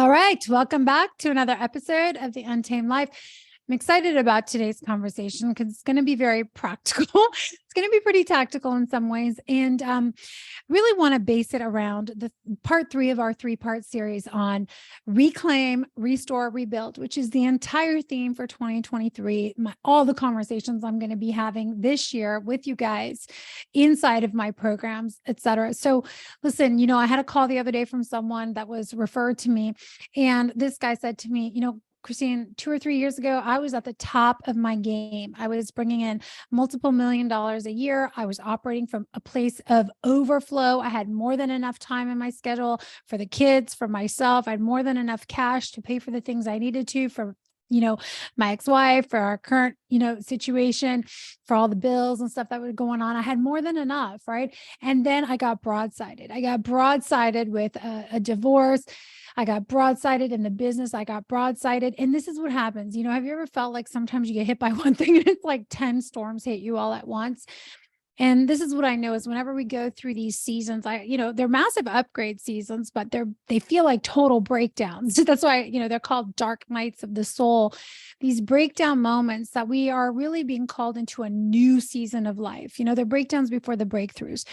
All right. Welcome back to another episode of The Untamed Life. I'm excited about today's conversation because it's going to be very practical. It's going to be pretty tactical in some ways. And really want to base it around the part 3 of our 3-part series on reclaim, restore, rebuild, which is the entire theme for 2023. All the conversations I'm going to be having this year with you guys inside of my programs, et cetera. So listen, I had a call the other day from someone that was referred to me. And this guy said to me, Christine, 2 or 3 years ago, I was at the top of my game. I was bringing in multiple $1 million a year. I was operating from a place of overflow. I had more than enough time in my schedule for the kids, for myself. I had more than enough cash to pay for the things I needed to for my ex-wife, for our current, situation, for all the bills and stuff that was going on. I had more than enough, right? And then I got broadsided. I got broadsided with a divorce. I got broadsided in the business. I got broadsided. And this is what happens. Have you ever felt like sometimes you get hit by one thing and it's like 10 storms hit you all at once? And this is what I know is whenever we go through these seasons, they're massive upgrade seasons, but they feel like total breakdowns. That's why, they're called dark nights of the soul, these breakdown moments that we are really being called into a new season of life. They're breakdowns before the breakthroughs.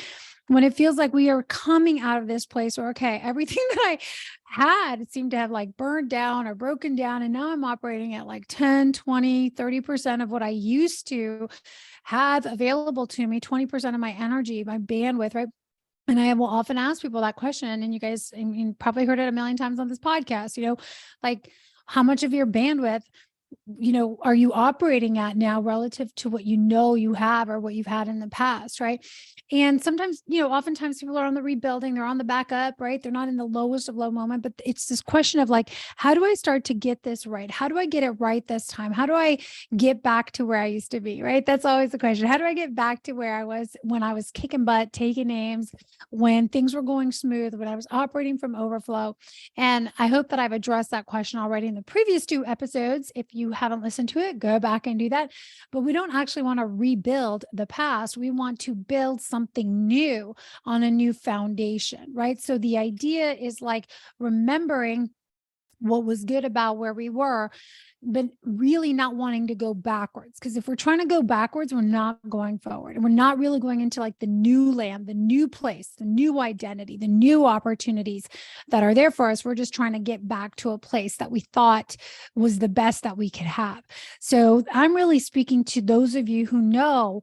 When it feels like we are coming out of this place where, okay, everything that I had seemed to have like burned down or broken down. And now I'm operating at like 10, 20, 30% of what I used to have available to me, 20% of my energy, my bandwidth, right? And I will often ask people that question. And you guys probably heard it a million times on this podcast, like how much of your bandwidth are you operating at now relative to what you have or what you've had in the past, right? And sometimes, oftentimes people are on the rebuilding, they're on the backup, right? They're not in the lowest of low moment, but it's this question of like, how do I start to get this right? How do I get it right this time? How do I get back to where I used to be, right? That's always the question. How do I get back to where I was when I was kicking butt, taking names, when things were going smooth, when I was operating from overflow? And I hope that I've addressed that question already in the previous 2 episodes. If you haven't listened to it, go back and do that. But we don't actually want to rebuild the past. We want to build something new on a new foundation, right? So the idea is like remembering what was good about where we were, but really not wanting to go backwards. Because if we're trying to go backwards, we're not going forward. And we're not really going into like the new land, the new place, the new identity, the new opportunities that are there for us. We're just trying to get back to a place that we thought was the best that we could have. So I'm really speaking to those of you who know,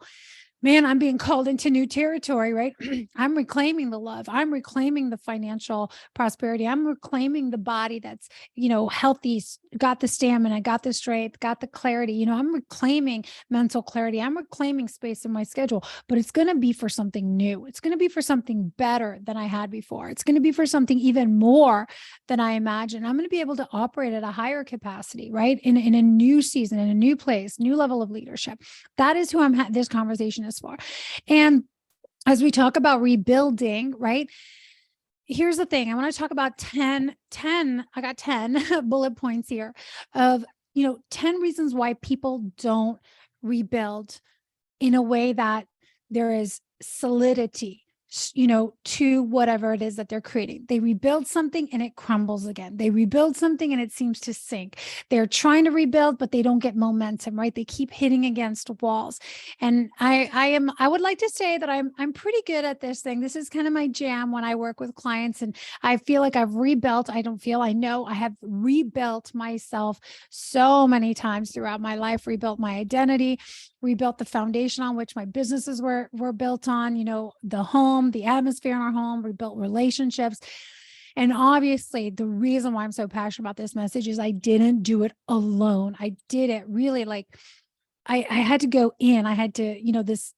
man, I'm being called into new territory, right? I'm reclaiming the love. I'm reclaiming the financial prosperity. I'm reclaiming the body that's, healthy, got the stamina, got the strength, got the clarity. I'm reclaiming mental clarity. I'm reclaiming space in my schedule, but it's going to be for something new. It's going to be for something better than I had before. It's going to be for something even more than I imagined. I'm going to be able to operate at a higher capacity, right? In a new season, in a new place, new level of leadership. That is who this conversation is for. And as we talk about rebuilding, right? Here's the thing. I want to talk about 10, I got 10 bullet points here of, 10 reasons why people don't rebuild in a way that there is solidity, to whatever it is that they're creating. They rebuild something and it crumbles again. They rebuild something and it seems to sink. They're trying to rebuild, but they don't get momentum, right? They keep hitting against walls. And I would like to say that I'm pretty good at this thing. This is kind of my jam when I work with clients, and I feel like I've rebuilt. I know I have rebuilt myself so many times throughout my life, rebuilt my identity, rebuilt the foundation on which my businesses were built on, the home, the atmosphere in our home, rebuilt relationships. And obviously the reason why I'm so passionate about this message is I didn't do it alone. I did it really like I had to go in. I had to, this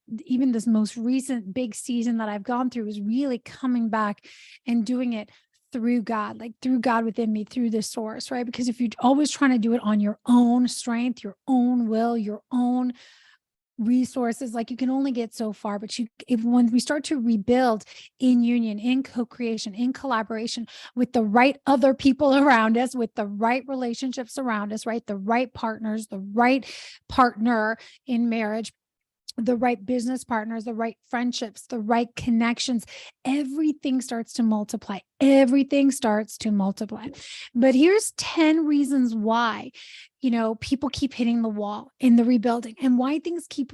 most recent big season that I've gone through is really coming back and doing it through God, like through God within me, through the source, right? Because if you're always trying to do it on your own strength, your own will, your own resources, like you can only get so far. But when we start to rebuild in union, in co-creation, in collaboration with the right other people around us, with the right relationships around us, right? The right partners, the right partner in marriage, the right business partners, the right friendships, the right connections, everything starts to multiply. Everything starts to multiply. But here's 10 reasons why, people keep hitting the wall in the rebuilding and why things keep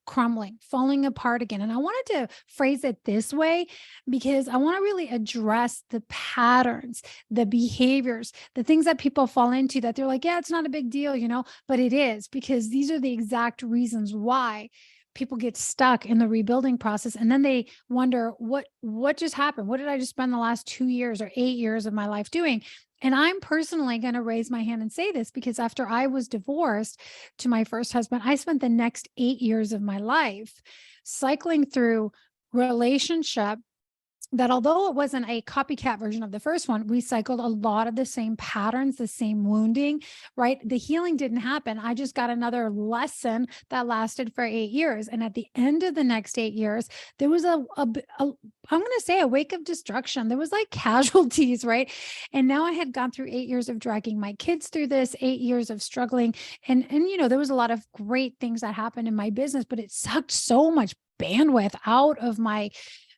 crumbling, falling apart again. And I wanted to phrase it this way because I want to really address the patterns, the behaviors, the things that people fall into that they're like, yeah, it's not a big deal, but it is, because these are the exact reasons why people get stuck in the rebuilding process, and then they wonder what just happened. What did I just spend the last 2 years or 8 years of my life doing? And I'm personally going to raise my hand and say this because after I was divorced to my first husband, I spent the next 8 years of my life cycling through relationship that, although it wasn't a copycat version of the first one, we cycled a lot of the same patterns, the same wounding, right? The healing didn't happen. I just got another lesson that lasted for 8 years. And at the end of the next 8 years, there was I'm going to say a wake of destruction. There was like casualties, right? And now I had gone through 8 years of dragging my kids through this, 8 years of struggling. And there was a lot of great things that happened in my business, but it sucked so much bandwidth out of my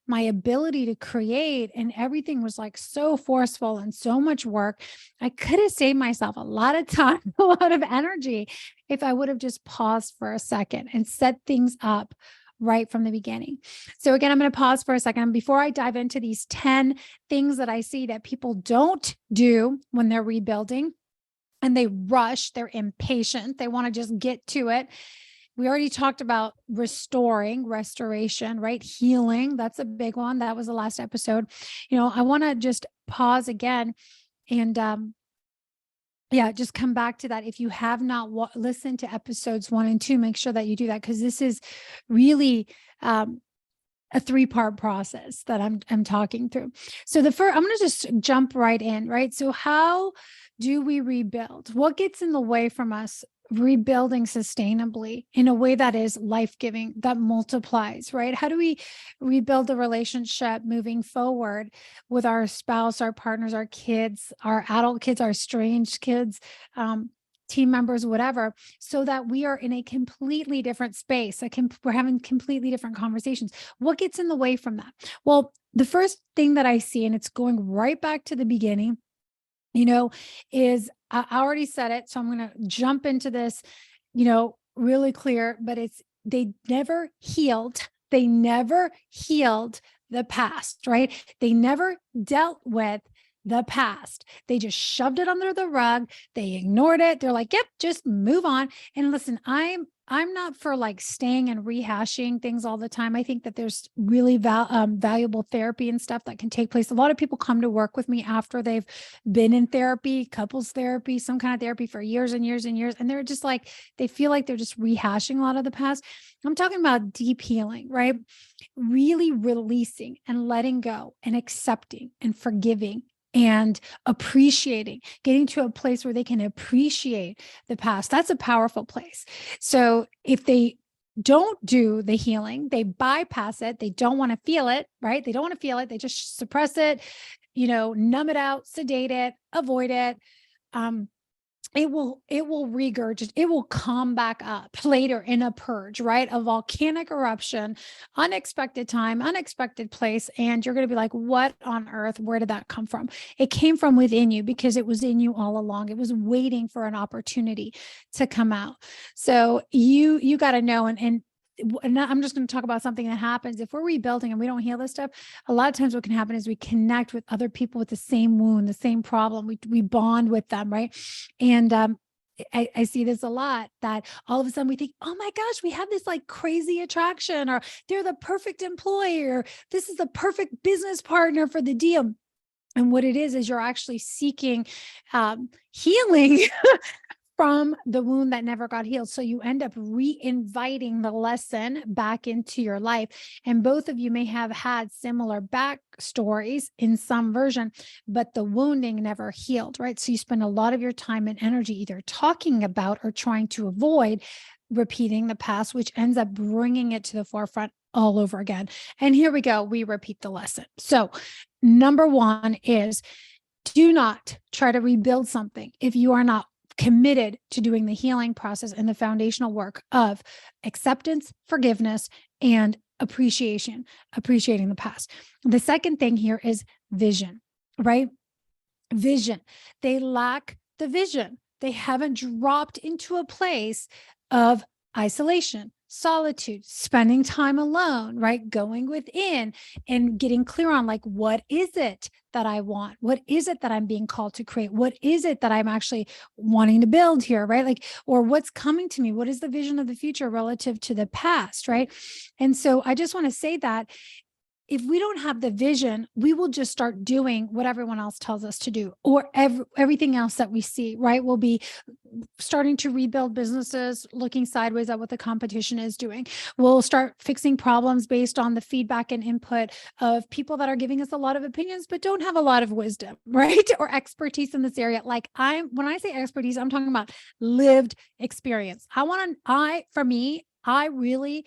ability to create, and everything was like so forceful and so much work. I could have saved myself a lot of time, a lot of energy if I would have just paused for a second and set things up right from the beginning. So again, I'm going to pause for a second before I dive into these 10 things that I see that people don't do when they're rebuilding, and they rush, they're impatient, they want to just get to it. We already talked about restoration, right? Healing. That's a big one. That was the last episode. I want to just pause again and, just come back to that. If you have not listened to episodes 1 and 2, make sure that you do that, because this is really, a 3-part process that I'm talking through. So I'm going to just jump right in, right? So how do we rebuild? What gets in the way from us rebuilding sustainably in a way that is life-giving, that multiplies, right? How do we rebuild the relationship moving forward with our spouse, our partners, our kids, our adult kids, our estranged kids, team members, whatever, so that we are in a completely different space. We're having completely different conversations. What gets in the way from that? Well, the first thing that I see, and it's going right back to the beginning, is I already said it. So I'm going to jump into this, really clear, but they never healed. They never healed the past, right? They never dealt with the past. They just shoved it under the rug. They ignored it. They're like, yep, just move on. And listen, I'm not for like staying and rehashing things all the time. I think that there's really valuable therapy and stuff that can take place. A lot of people come to work with me after they've been in therapy, couples therapy, some kind of therapy for years and years and years. And they're just like, they feel like they're just rehashing a lot of the past. I'm talking about deep healing, right? Really releasing and letting go and accepting and forgiving and appreciating, getting to a place where they can appreciate the past. That's a powerful place. So if they don't do the healing, they bypass it, they don't want to feel it, right? They don't want to feel it. They just suppress it, numb it out, sedate it, avoid it. It will regurgitate, it will come back up later in a purge, right? A volcanic eruption, unexpected time, unexpected place. And you're going to be like, what on earth? Where did that come from? It came from within you because it was in you all along. It was waiting for an opportunity to come out. So you got to know, and I'm just going to talk about something that happens if we're rebuilding and we don't heal this stuff. A lot of times what can happen is we connect with other people with the same wound, the same problem. We bond with them, right? And I see this a lot, that all of a sudden we think, oh my gosh, we have this like crazy attraction, or they're the perfect employer. This is the perfect business partner for the deal. And what it is you're actually seeking healing from the wound that never got healed. So you end up re-inviting the lesson back into your life. And both of you may have had similar backstories in some version, but the wounding never healed, right? So you spend a lot of your time and energy either talking about or trying to avoid repeating the past, which ends up bringing it to the forefront all over again. And here we go. We repeat the lesson. So number 1 is, do not try to rebuild something if you are not committed to doing the healing process and the foundational work of acceptance, forgiveness, and appreciating the past. The second thing here is vision, right? Vision. They lack the vision. They haven't dropped into a place of isolation, solitude, spending time alone, right? Going within and getting clear on like, what is it that I want? What is it that I'm being called to create? What is it that I'm actually wanting to build here, right? Like, or what's coming to me? What is the vision of the future relative to the past, right? And so I just want to say that if we don't have the vision, we will just start doing what everyone else tells us to do, or everything else that we see, right? We'll be starting to rebuild businesses, looking sideways at what the competition is doing. We'll start fixing problems based on the feedback and input of people that are giving us a lot of opinions, but don't have a lot of wisdom, right? Or expertise in this area. Like when I say expertise, I'm talking about lived experience. I really,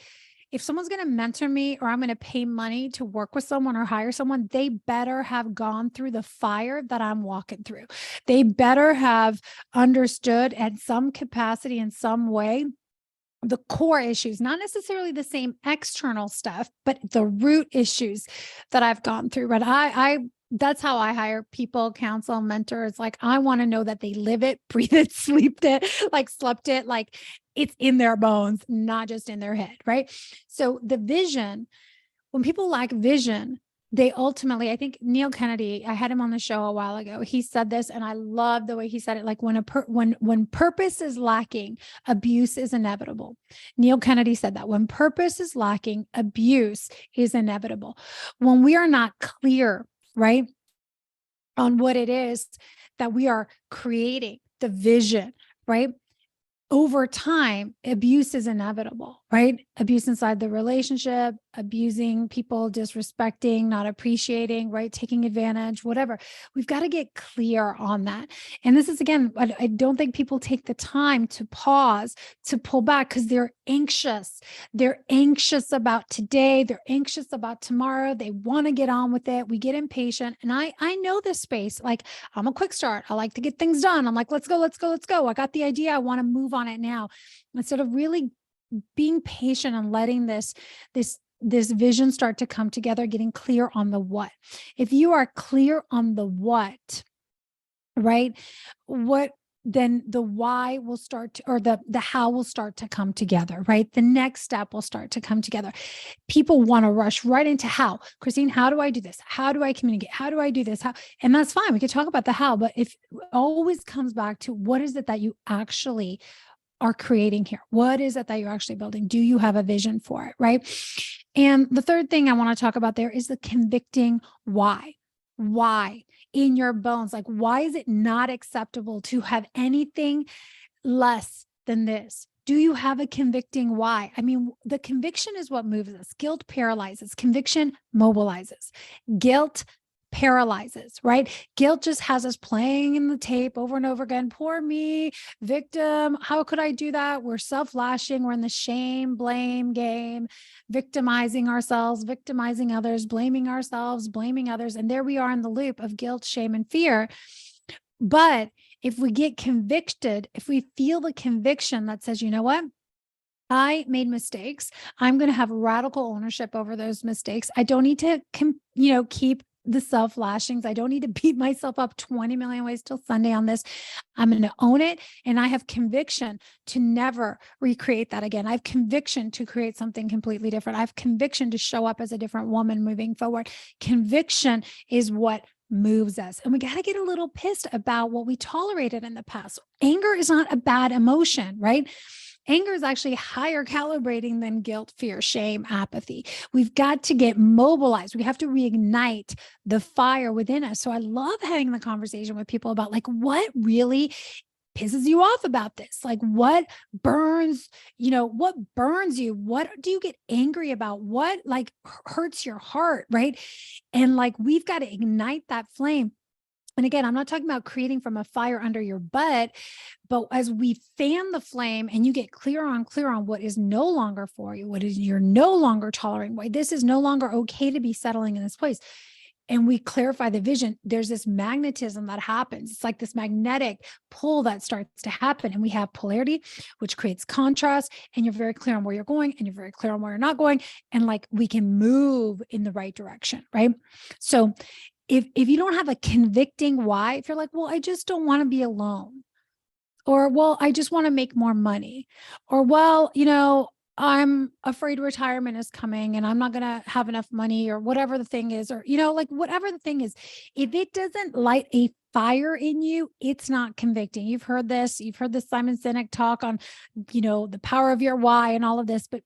if someone's going to mentor me or I'm going to pay money to work with someone or hire someone, they better have gone through the fire that I'm walking through. They better have understood at some capacity in some way the core issues, not necessarily the same external stuff, but the root issues that I've gone through. But that's how I hire people, counsel, mentors. Like, I want to know that they live it, breathe it, slept it, like it's in their bones, not just in their head, right? So the vision, when people lack vision, they ultimately, I think Neil Kennedy, I had him on the show a while ago. He said this, and I love the way he said it. Like, when purpose is lacking, abuse is inevitable. Neil Kennedy said that when purpose is lacking, abuse is inevitable. When we are not clear, right, on what it is that we are creating, the vision, right? Over time, abuse is inevitable, right? Abuse inside the relationship, abusing people, disrespecting, not appreciating, right? Taking advantage, whatever. We've got to get clear on that. And this is, again, I don't think people take the time to pause, to pull back, because they're anxious. They're anxious about today. They're anxious about tomorrow. They want to get on with it. We get impatient. And I know this space. Like, I'm a quick start. I like to get things done. I'm like, let's go. I got the idea. I want to move on it now. Instead of really being patient and letting this vision start to come together, getting clear on the what. If you are clear on the what, right? Then the why will start to, or the how will start to come together, right? The next step will start to come together. People want to rush right into how. Christine, how do I do this? How do I communicate? How do I do this? How? And that's fine. We could talk about the how, but if it always comes back to what is it that you actually are creating here? What is it that you're actually building? Do you have a vision for it, right? And the third thing I want to talk about there is the convicting why. Why in your bones? Like, why is it not acceptable to have anything less than this? Do you have a convicting why? I mean, the conviction is what moves us. Guilt paralyzes. Conviction mobilizes. Guilt paralyzes, right? Guilt just has us playing in the tape over and over again. Poor me, victim. How could I do that? We're self-lashing. We're in the shame, blame game, victimizing ourselves, victimizing others, blaming ourselves, blaming others. And there we are in the loop of guilt, shame, and fear. But if we get convicted, if we feel the conviction that says, you know what? I made mistakes. I'm going to have radical ownership over those mistakes. I don't need to, keep the self-lashings. I don't need to beat myself up 20 million ways till Sunday on this. I'm going to own it. And I have conviction to never recreate that again. I have conviction to create something completely different. I have conviction to show up as a different woman moving forward. Conviction is what moves us. And we got to get a little pissed about what we tolerated in the past. Anger is not a bad emotion, right? Anger is actually higher calibrating than guilt, fear, shame, apathy. We've got to get mobilized. We have to reignite the fire within us. So I love having the conversation with people about like, what really pisses you off about this? Like, what burns, what burns you? What do you get angry about? What like hurts your heart, right? And like, we've got to ignite that flame. And again, I'm not talking about creating from a fire under your butt, but as we fan the flame and you get clear on what is no longer for you, what is you're no longer tolerating, why this is no longer okay to be settling in this place. and we clarify the vision, there's this magnetism that happens. It's like this magnetic pull that starts to happen. And we have polarity, which creates contrast. And you're very clear on where you're going, and you're very clear on where you're not going. And like we can move in the right direction, right? So if you don't have a convicting why, if you're like, well, I just don't want to be alone, or, well, I just want to make more money, or, well, I'm afraid retirement is coming and I'm not going to have enough money, or whatever the thing is, or, like whatever the thing is, if it doesn't light a fire in you, it's not convicting. You've heard this Simon Sinek talk on, the power of your why and all of this, but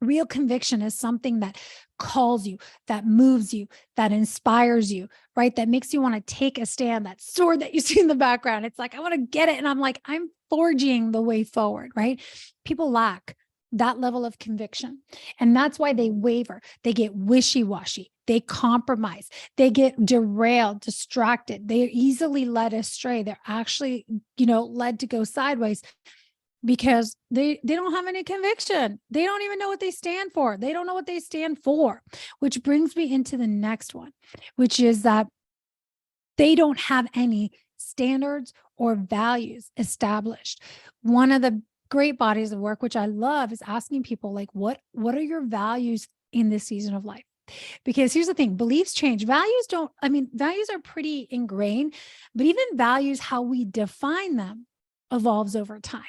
real conviction is something that calls you, that moves you, that inspires you, right? That makes you want to take a stand. That sword that you see in the background, it's like, I want to get it. And I'm like, I'm forging the way forward, right? People lack that level of conviction. And that's why they waver. They get wishy-washy. They compromise. They get derailed, distracted. They're easily led astray. They're actually, led to go sideways, because they don't have any conviction. They don't even know what they stand for. They don't know what they stand for, which brings me into the next one, which is that they don't have any standards or values established. One of the great bodies of work, which I love, is asking people like, what are your values in this season of life? Because here's the thing, beliefs change. Values are pretty ingrained, but even values, how we define them, evolves over time.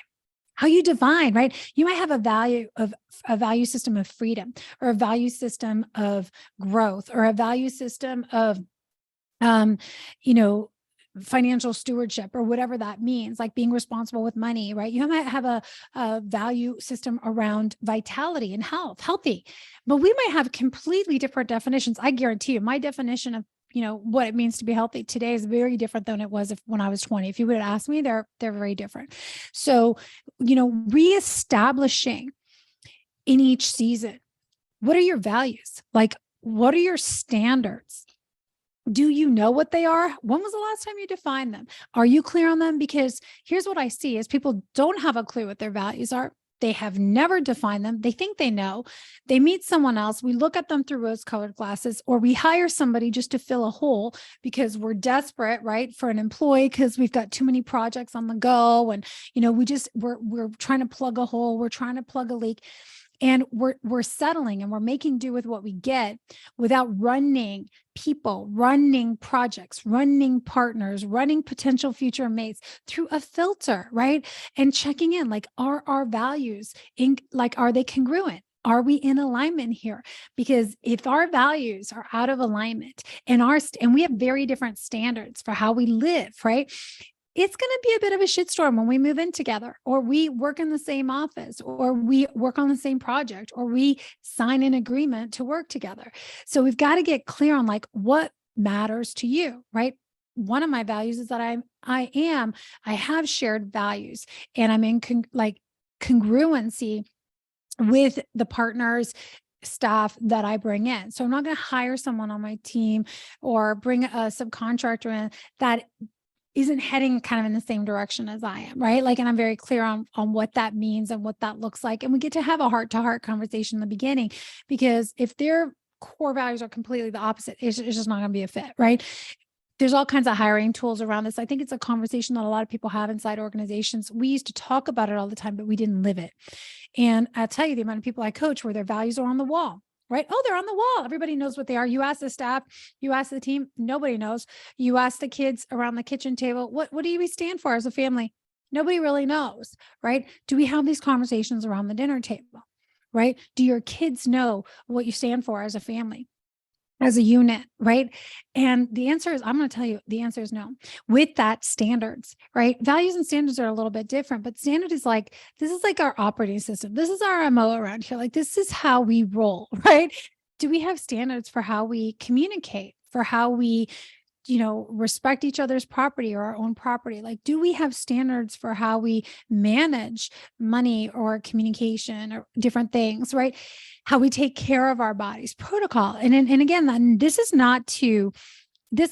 How you define, right? You might have a value system of freedom, or a value system of growth, or a value system of, financial stewardship, or whatever that means, like being responsible with money, right? You might have a value system around vitality and healthy, but we might have completely different definitions. I guarantee you, my definition of what it means to be healthy today is very different than it was when I was 20. If you would have asked me, they're very different. So, reestablishing in each season, what are your values? Like, what are your standards? Do you know what they are? When was the last time you defined them? Are you clear on them? Because here's what I see is people don't have a clue what their values are. They have never defined them. They think they know. They meet someone else. We look at them through rose-colored glasses, or we hire somebody just to fill a hole because we're desperate, right, for an employee, because we've got too many projects on the go, and we're trying to plug a hole. We're trying to plug a leak. And we're settling, and we're making do with what we get, without running people, running projects, running partners, running potential future mates through a filter, right? And checking in, like, are our values are they congruent? Are we in alignment here? Because if our values are out of alignment, and we have very different standards for how we live, right? It's going to be a bit of a shitstorm when we move in together, or we work in the same office, or we work on the same project, or we sign an agreement to work together. So we've got to get clear on like what matters to you, right? One of my values is that I have shared values, and I'm in congruency with the partners, staff that I bring in. So I'm not going to hire someone on my team or bring a subcontractor in that isn't heading kind of in the same direction as I am, right? Like, and I'm very clear on what that means and what that looks like. And we get to have a heart-to-heart conversation in the beginning, because if their core values are completely the opposite, it's just not going to be a fit, right? There's all kinds of hiring tools around this. I think it's a conversation that a lot of people have inside organizations. We used to talk about it all the time, but we didn't live it. And I'll tell you, the amount of people I coach where their values are on the wall, right? Oh, they're on the wall. Everybody knows what they are. You ask the staff, you ask the team, nobody knows. You ask the kids around the kitchen table, what do we stand for as a family? Nobody really knows, right? Do we have these conversations around the dinner table, right? Do your kids know what you stand for as a family, as a unit, right? And the answer is, I'm going to tell you, the answer is no. With that, standards, right? Values and standards are a little bit different, but standard is like, this is like our operating system. This is our MO around here. Like, this is how we roll, right? Do we have standards for how we communicate, for how we respect each other's property or our own property? Like, do we have standards for how we manage money or communication or different things, right? How we take care of our bodies, protocol. And again, this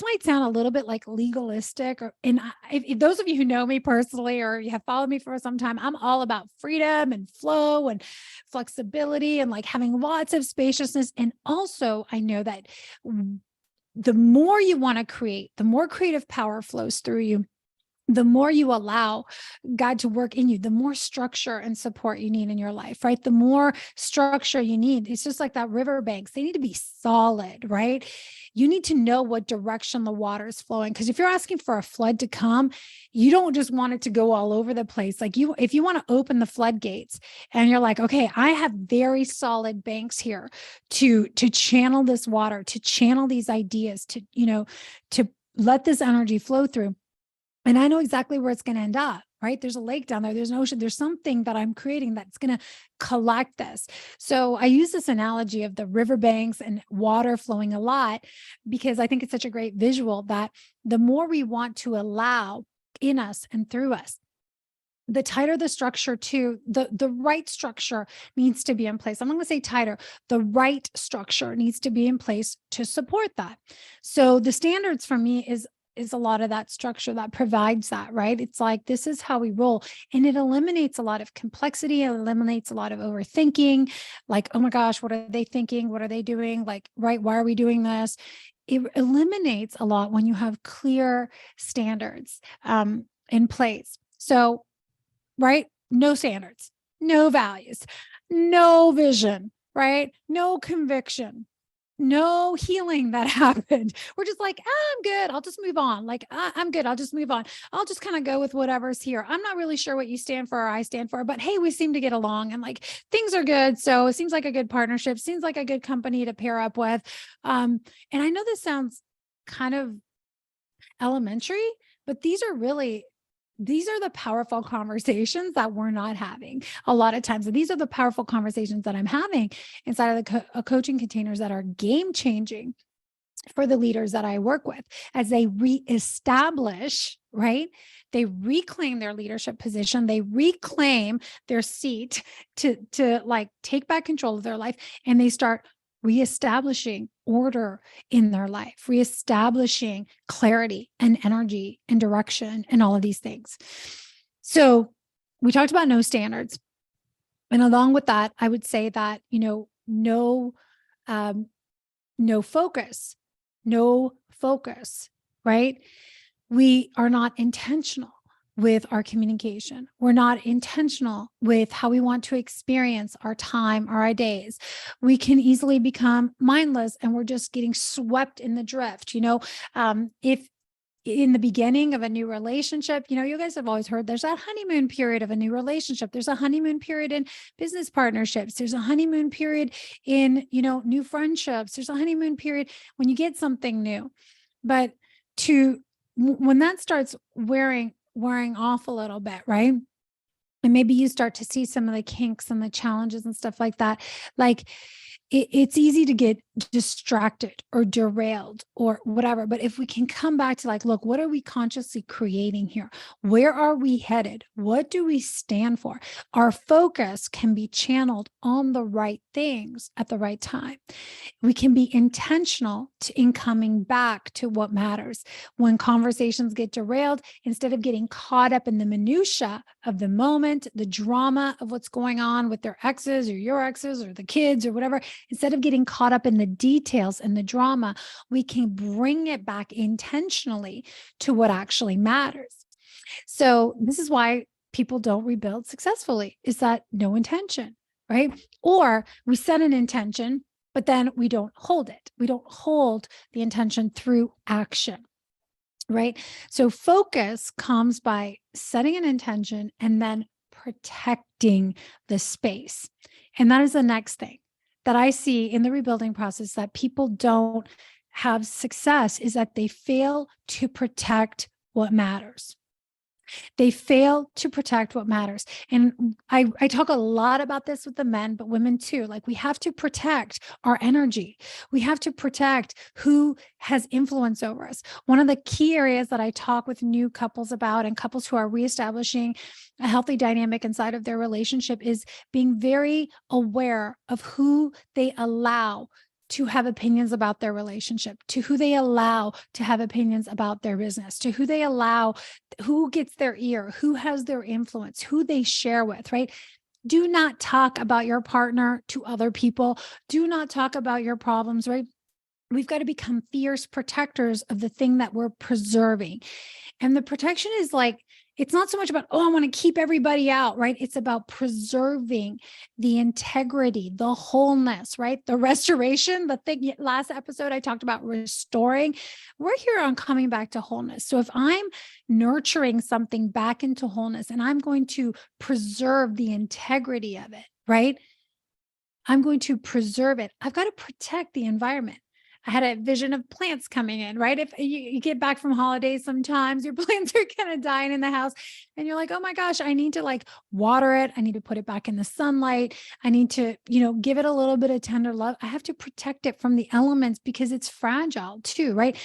might sound a little bit like legalistic, if those of you who know me personally, or you have followed me for some time, I'm all about freedom and flow and flexibility and like having lots of spaciousness. And also I know that the more you want to create, the more creative power flows through you, the more you allow God to work in you, the more structure and support you need in your life, right? The more structure you need. It's just like that riverbanks. They need to be solid, right? You need to know what direction the water is flowing. Because if you're asking for a flood to come, you don't just want it to go all over the place. Like if you want to open the floodgates and you're like, okay, I have very solid banks here to channel this water, to channel these ideas, to let this energy flow through. And I know exactly where it's going to end up, right? There's a lake down there. There's an ocean. There's something that I'm creating that's going to collect this. So I use this analogy of the riverbanks and water flowing a lot because I think it's such a great visual that the more we want to allow in us and through us, the tighter the structure too, the right structure needs to be in place. I'm not going to say tighter. The right structure needs to be in place to support that. So the standards for me is a lot of that structure that provides that, right? It's like, this is how we roll. And it eliminates a lot of complexity. It eliminates a lot of overthinking. Like, oh my gosh, what are they thinking? What are they doing? Like, right, why are we doing this? It eliminates a lot when you have clear standards in place. So, right? No standards, no values, no vision, right? No conviction, no healing that happened. We're just like, I'm good. I'll just move on. Like, I'm good. I'll just move on. I'll just kind of go with whatever's here. I'm not really sure what you stand for or I stand for, but hey, we seem to get along and like things are good. So it seems like a good partnership, seems like a good company to pair up with. And I know this sounds kind of elementary, but these are the powerful conversations that we're not having a lot of times. And these are the powerful conversations that I'm having inside of the coaching containers that are game changing for the leaders that I work with as they reestablish, right? They reclaim their leadership position. They reclaim their seat to like take back control of their life, and they start reestablishing order in their life, reestablishing clarity and energy and direction and all of these things. So we talked about no standards. And along with that, I would say that, no focus, right? We are not intentional with our communication. We're not intentional with how we want to experience our time or our days. We can easily become mindless and we're just getting swept in the drift. If in the beginning of a new relationship, you guys have always heard there's that honeymoon period of a new relationship. There's a honeymoon period in business partnerships. There's a honeymoon period in, new friendships. There's a honeymoon period when you get something new. But when that starts wearing off a little bit, right? And maybe you start to see some of the kinks and the challenges and stuff like that. Like it's easy to get distracted or derailed or whatever. But if we can come back to like, look, what are we consciously creating here? Where are we headed? What do we stand for? Our focus can be channeled on the right things at the right time. We can be intentional in coming back to what matters. When conversations get derailed, instead of getting caught up in the minutia of the moment, the drama of what's going on with their exes or your exes or the kids or whatever, instead of getting caught up in the details and the drama, we can bring it back intentionally to what actually matters. So this is why people don't rebuild successfully, is that no intention, right? Or we set an intention, but then we don't hold it. We don't hold the intention through action, right? So focus comes by setting an intention and then protecting the space. And that is the next thing that I see in the rebuilding process that people don't have success, is that they fail to protect what matters. They fail to protect what matters. And I talk a lot about this with the men, but women too. Like, we have to protect our energy. We have to protect who has influence over us. One of the key areas that I talk with new couples about, and couples who are reestablishing a healthy dynamic inside of their relationship, is being very aware of who they allow to have opinions about their relationship, to who they allow to have opinions about their business, to who they allow, who gets their ear, who has their influence, who they share with, right? Do not talk about your partner to other people. Do not talk about your problems, right? we've got to become fierce protectors of the thing that we're preserving. And the protection is like, it's not so much about, oh, I want to keep everybody out, right? It's about preserving the integrity, the wholeness, right? The restoration, the thing last episode I talked about restoring. We're here on coming back to wholeness. So if I'm nurturing something back into wholeness and I'm going to preserve the integrity of it, right? I'm going to preserve it. I've got to protect the environment. I had a vision of plants coming in, right? If you get back from holidays, sometimes your plants are kind of dying in the house and you're like, oh my gosh, I need to like water it. I need to put it back in the sunlight. I need to, give it a little bit of tender love. I have to protect it from the elements because it's fragile too, right?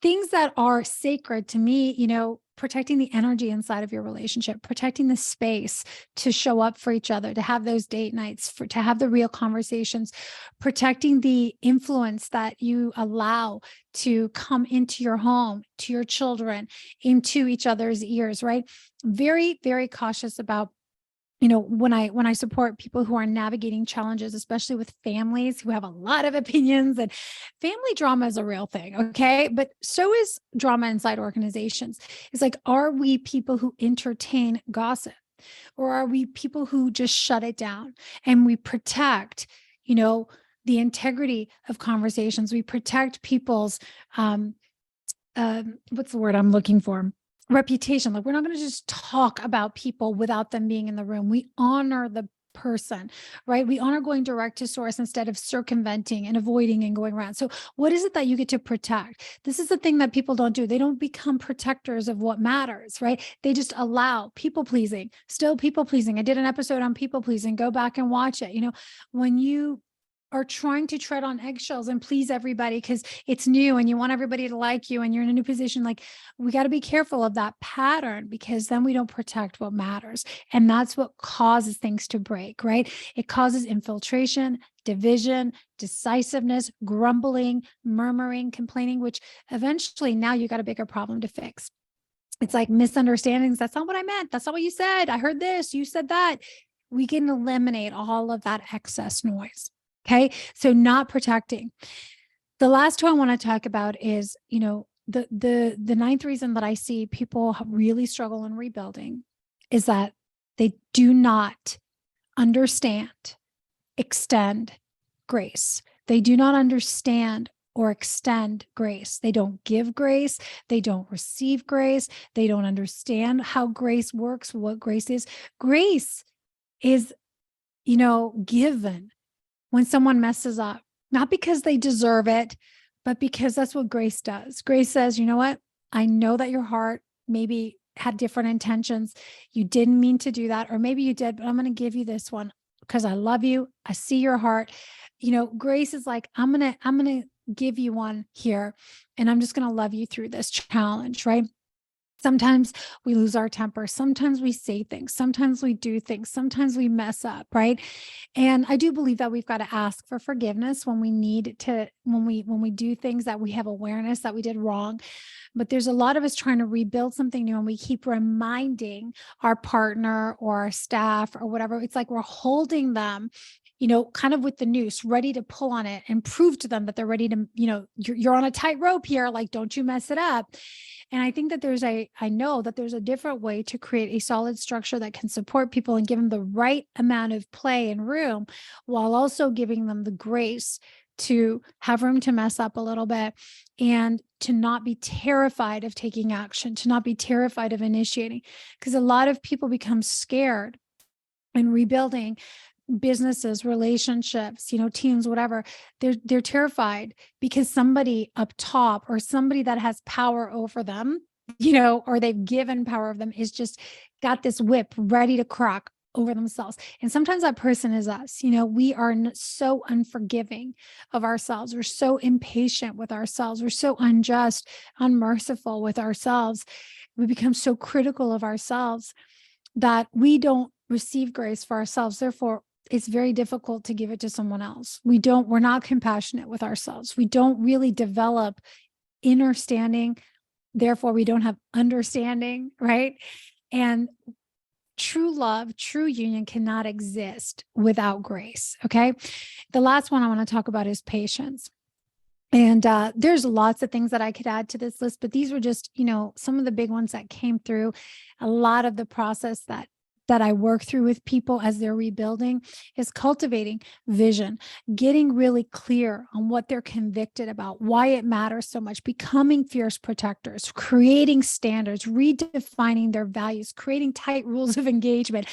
Things that are sacred to me, protecting the energy inside of your relationship, protecting the space to show up for each other, to have those date nights, to have the real conversations, protecting the influence that you allow to come into your home, to your children, into each other's ears, right? Very, very cautious about when I support people who are navigating challenges, especially with families who have a lot of opinions, and family drama is a real thing. Okay. But so is drama inside organizations. It's like, are we people who entertain gossip, or are we people who just shut it down and we protect, the integrity of conversations? We protect people's, what's the word I'm looking for? Reputation. Like, we're not going to just talk about people without them being in the room. We honor the person, right? We honor going direct to source instead of circumventing and avoiding and going around. So what is it that you get to protect? This is the thing that people don't do. They don't become protectors of what matters, right? They just allow people pleasing, still people pleasing. I did an episode on people pleasing. Go back and watch it. When you are trying to tread on eggshells and please everybody because it's new and you want everybody to like you and you're in a new position, like, we got to be careful of that pattern, because then we don't protect what matters. And that's what causes things to break, right? It causes infiltration, division, decisiveness, grumbling, murmuring, complaining, which eventually now you got a bigger problem to fix. It's like misunderstandings. That's not what I meant. That's not what you said. I heard this, you said that. We can eliminate all of that excess noise. Okay. So not protecting. The last two I want to talk about is, the ninth reason that I see people really struggle in rebuilding is that they do not understand, extend grace. They do not understand or extend grace. They don't give grace. They don't receive grace. They don't understand how grace works, what grace is. Grace is, given when someone messes up, not because they deserve it, but because that's what grace does. Grace says, you know what? I know that your heart maybe had different intentions. You didn't mean to do that, or maybe you did, but I'm going to give you this one because I love you. I see your heart. Grace is like, I'm going to give you one here, and I'm just going to love you through this challenge, right? Sometimes we lose our temper. Sometimes we say things. Sometimes we do things. Sometimes we mess up, right? And I do believe that we've got to ask for forgiveness when we need to, when we do things that we have awareness that we did wrong. But there's a lot of us trying to rebuild something new, and we keep reminding our partner or our staff or whatever. It's like we're holding them, kind of with the noose, ready to pull on it and prove to them that they're ready to, you're on a tightrope here. Like, don't you mess it up. And I think that I know that there's a different way to create a solid structure that can support people and give them the right amount of play and room, while also giving them the grace to have room to mess up a little bit, and to not be terrified of taking action, to not be terrified of initiating. Because a lot of people become scared in rebuilding businesses, relationships, teams, whatever. They're terrified because somebody up top, or somebody that has power over them, or they've given power of them, is just got this whip ready to crack over themselves. And sometimes that person is us. We are so unforgiving of ourselves. We're so impatient with ourselves. We're so unjust, unmerciful with ourselves. We become so critical of ourselves that we don't receive grace for ourselves. Therefore, it's very difficult to give it to someone else. We're not compassionate with ourselves. We don't really develop inner standing. Therefore, we don't have understanding, right? And true love, true union cannot exist without grace. Okay. The last one I want to talk about is patience. And there's lots of things that I could add to this list, but these were just, some of the big ones that came through. A lot of the process that I work through with people as they're rebuilding is cultivating vision, getting really clear on what they're convicted about, why it matters so much, becoming fierce protectors, creating standards, redefining their values, creating tight rules of engagement,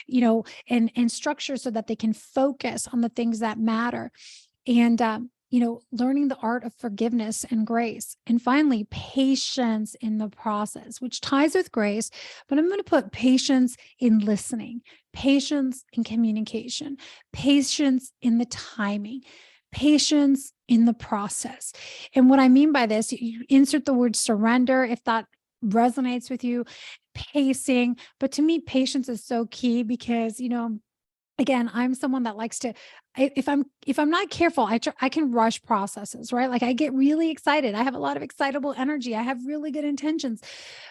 and structure so that they can focus on the things that matter. And learning the art of forgiveness and grace. And finally, patience in the process, which ties with grace, but I'm going to put patience in listening, patience in communication, patience in the timing, patience in the process. And what I mean by this, you insert the word surrender if that resonates with you, pacing. But to me, patience is so key because, again, I'm someone that likes to, if I'm not careful, I can rush processes, right? Like I get really excited. I have a lot of excitable energy. I have really good intentions,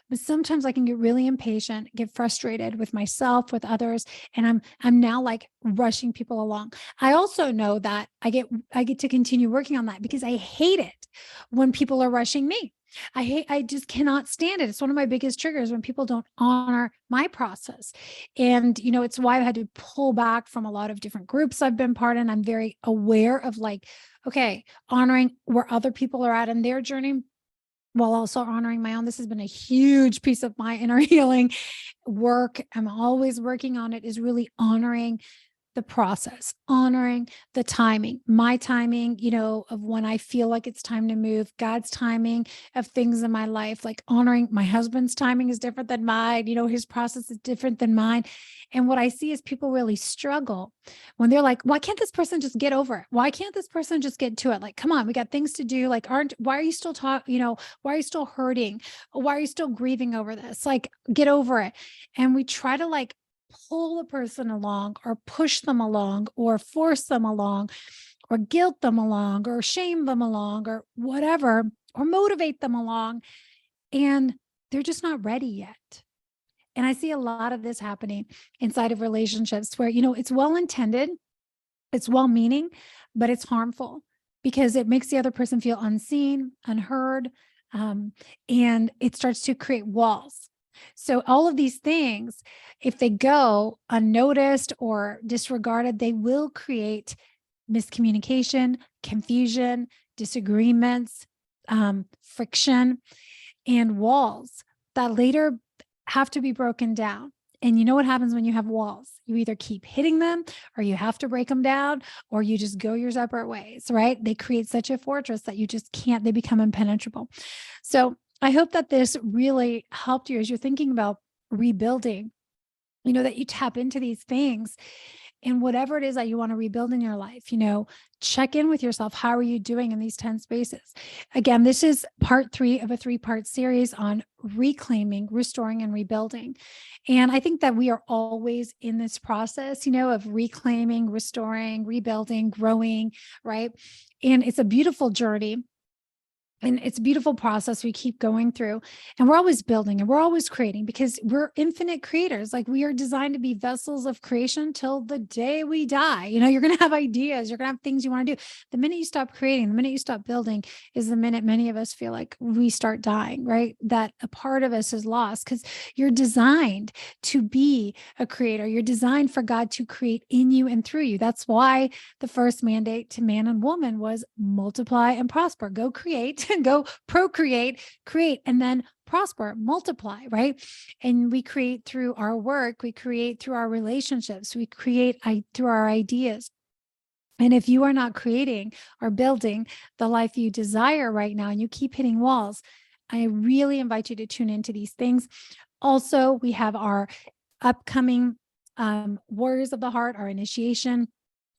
but sometimes I can get really impatient, get frustrated with myself, with others, and I'm now like rushing people along. I also know that I get to continue working on that because I hate it when people are rushing me. I just cannot stand it. It's one of my biggest triggers when people don't honor my process. And, it's why I've had to pull back from a lot of different groups I've been part in. I'm very aware of like, okay, honoring where other people are at in their journey while also honoring my own. This has been a huge piece of my inner healing work. I'm always working on it, is really honoring the process, honoring the timing, my timing, of when I feel like it's time to move, God's timing of things in my life, like honoring my husband's timing is different than mine, his process is different than mine. And what I see is people really struggle when they're like, why can't this person just get over it? Why can't this person just get to it? Like, come on, we got things to do. Like, why are you still why are you still hurting? Why are you still grieving over this? Like, get over it. And we try to like pull a person along or push them along or force them along or guilt them along or shame them along or whatever, or motivate them along. And they're just not ready yet. And I see a lot of this happening inside of relationships where, it's well intended, it's well meaning, but it's harmful because it makes the other person feel unseen, unheard, and it starts to create walls. So all of these things, if they go unnoticed or disregarded, they will create miscommunication, confusion, disagreements, friction, and walls that later have to be broken down. And you know what happens when you have walls? You either keep hitting them or you have to break them down or you just go your separate ways, right? They create such a fortress that you just can't, they become impenetrable. So I hope that this really helped you as you're thinking about rebuilding, that you tap into these things and whatever it is that you want to rebuild in your life, check in with yourself. How are you doing in these 10 spaces? Again, this is part 3 of a 3-part series on reclaiming, restoring, and rebuilding. And I think that we are always in this process, of reclaiming, restoring, rebuilding, growing, right? And it's a beautiful journey. And it's a beautiful process we keep going through, and we're always building and we're always creating because we're infinite creators. Like we are designed to be vessels of creation till the day we die. You're going to have ideas, you're going to have things you want to do. The minute you stop creating, the minute you stop building is the minute many of us feel like we start dying, right? That a part of us is lost because you're designed to be a creator. You're designed for God to create in you and through you. That's why the first mandate to man and woman was multiply and prosper. Go create. Go procreate, create, and then prosper, multiply, right? And we create through our work, we create through our relationships, we create through our ideas. And if you are not creating or building the life you desire right now and you keep hitting walls, I really invite you to tune into these things. Also, we have our upcoming Warriors of the Heart, our initiation,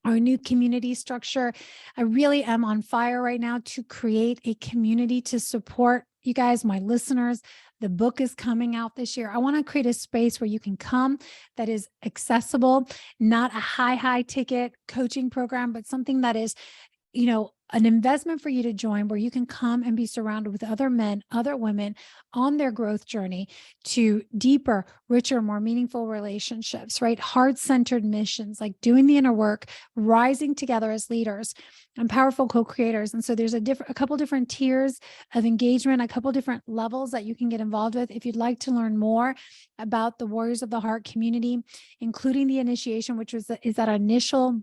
our new community structure. I really am on fire right now to create a community to support you guys, my listeners. The book is coming out this year. I want to create a space where you can come that is accessible, not a high ticket coaching program, but something that is, an investment for you to join where you can come and be surrounded with other men, other women on their growth journey to deeper, richer, more meaningful relationships, right? Heart-centered missions, like doing the inner work, rising together as leaders and powerful co-creators. And so there's a couple different tiers of engagement, a couple different levels that you can get involved with. If you'd like to learn more about the Warriors of the Heart community, including the initiation, which is that initial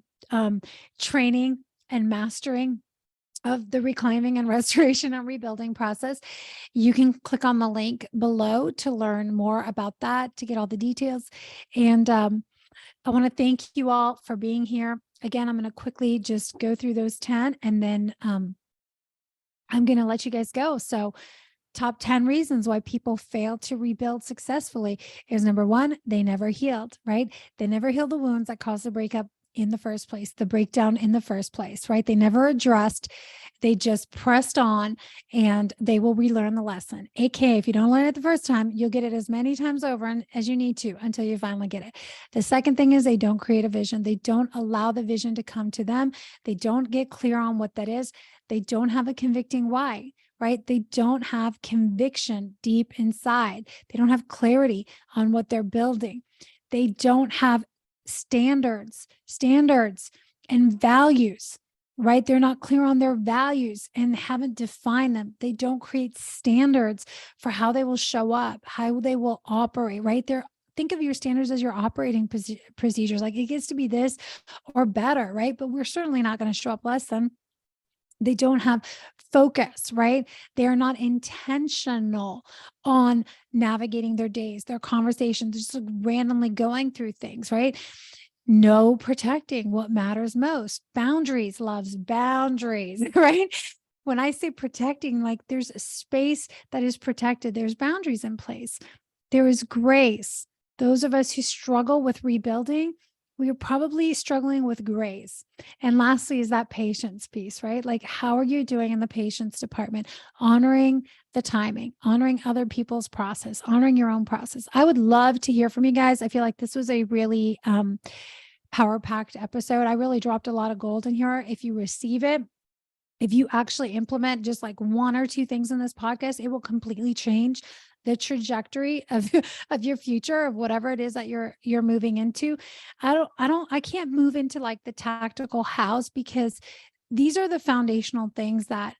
training and mastering of the reclaiming and restoration and rebuilding process, you can click on the link below to learn more about that, to get all the details. And I want to thank you all for being here. Again, I'm going to quickly just go through those 10, and then I'm going to let you guys go. So top 10 reasons why people fail to rebuild successfully is number 1, they never healed, right? They never healed the wounds that caused the breakup in the first place, the breakdown in the first place, right? They never addressed, they just pressed on, and they will relearn the lesson. AKA, if you don't learn it the first time, you'll get it as many times over as you need to until you finally get it. The second thing is they don't create a vision. They don't allow the vision to come to them. They don't get clear on what that is. They don't have a convicting why, right? They don't have conviction deep inside. They don't have clarity on what they're building. They don't have standards and values, right? They're not clear on their values and haven't defined them. They don't create standards for how they will show up, how they will operate, right? Think of your standards as your operating procedures. Like it gets to be this or better, right? But we're certainly not going to show up less than. They don't have focus, right? They're not intentional on navigating their days, their conversations, just like randomly going through things, right? No protecting what matters most. Boundaries, loves boundaries, right? When I say protecting, like there's a space that is protected. There's boundaries in place. There is grace. Those of us who struggle with rebuilding, we are probably struggling with grace. And lastly is that patience piece, right? Like, how are you doing in the patience department? Honoring the timing, honoring other people's process, honoring your own process. I would love to hear from you guys. I feel like this was a really power-packed episode. I really dropped a lot of gold in here. If you receive it, if you actually implement just like 1 or 2 things in this podcast, it will completely change the trajectory of your future, of whatever it is that you're moving into. I can't move into like the tactical hows, because these are the foundational things that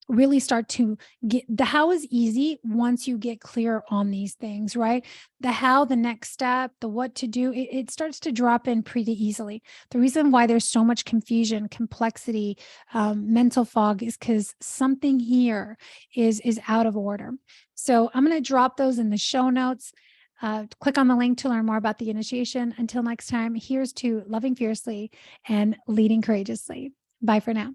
really start to get. The how is easy once you get clear on these things, right? The how, the next step, the what to do, it starts to drop in pretty easily. The reason why there's so much confusion, complexity, mental fog is because something here is out of order. So I'm going to drop those in the show notes. Click on the link to learn more about the initiation. Until next time, here's to loving fiercely and leading courageously. Bye for now.